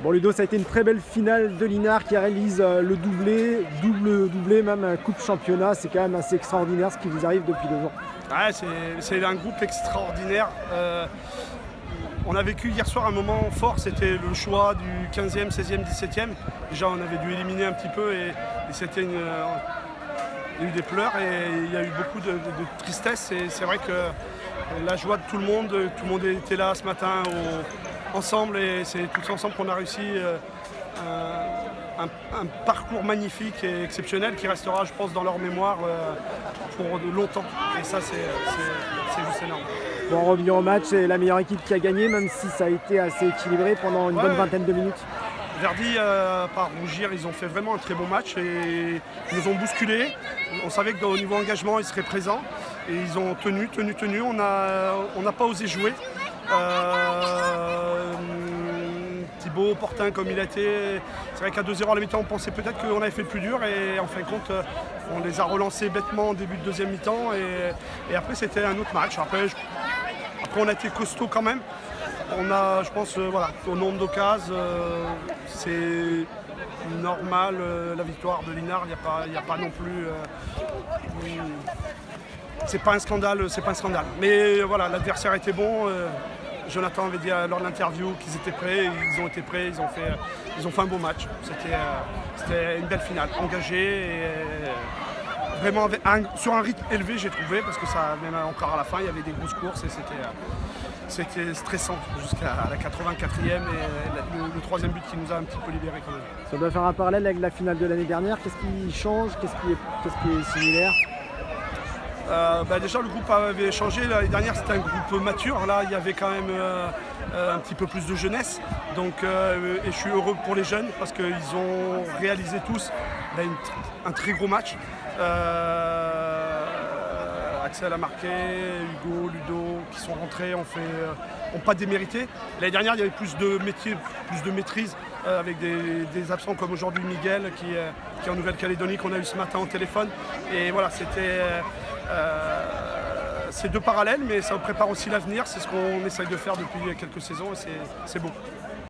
Bon Ludo, ça a été une très belle finale de Linard qui réalise le double doublé, même coupe championnat. C'est quand même assez extraordinaire ce qui vous arrive depuis 2 jours. Ouais, c'est un groupe extraordinaire. On a vécu hier soir un moment fort, c'était le choix du 15e, 16e, 17e. Déjà on avait dû éliminer un petit peu et c'était il y a eu des pleurs et il y a eu beaucoup de tristesse. Et c'est vrai que la joie de tout le monde était là ce matin ensemble et c'est tous ensemble qu'on a réussi un parcours magnifique et exceptionnel qui restera, je pense, dans leur mémoire pour longtemps. Et ça, c'est juste énorme. Bon, on revient au match, c'est la meilleure équipe qui a gagné, même si ça a été assez équilibré pendant une bonne vingtaine de minutes. Verdi, par rougir, ils ont fait vraiment un très bon match et ils nous ont bousculés. On savait qu'au niveau engagement, ils seraient présents et ils ont tenu. On n'a pas osé jouer. Thibaut, Portin comme il a été, c'est vrai qu'à 2-0 à la mi-temps, on pensait peut-être qu'on avait fait le plus dur et en fin de compte, on les a relancés bêtement au début de deuxième mi-temps et après c'était un autre match. Après on a été costaud quand même. On a, je pense, au nombre d'occasions, c'est normal la victoire de Linard. Il n'y a pas non plus. C'est pas un scandale, Mais voilà, l'adversaire était bon. Jonathan avait dit lors de l'interview qu'ils étaient prêts, ils ont été prêts, ils ont fait un beau match. C'était une belle finale, engagée et vraiment sur un rythme élevé, j'ai trouvé, parce que ça, même encore à la fin, il y avait des grosses courses et c'était stressant jusqu'à la 84e et le troisième but qui nous a un petit peu libérés quand même. Ça doit faire un parallèle avec la finale de l'année dernière. Qu'est-ce qui change? Qu'est-ce qui est similaire? Déjà le groupe avait changé, l'année dernière c'était un groupe mature, là il y avait quand même un petit peu plus de jeunesse, donc, et je suis heureux pour les jeunes parce qu'ils ont réalisé tous un très gros match. Axel a marqué, Hugo, Ludo qui sont rentrés, ont pas démérité. L'année dernière il y avait plus de métier, plus de maîtrise avec des absents comme aujourd'hui Miguel qui est en Nouvelle-Calédonie qu'on a eu ce matin au téléphone. Et voilà, c'est deux parallèles, mais ça prépare aussi l'avenir. C'est ce qu'on essaye de faire depuis quelques saisons et c'est beau.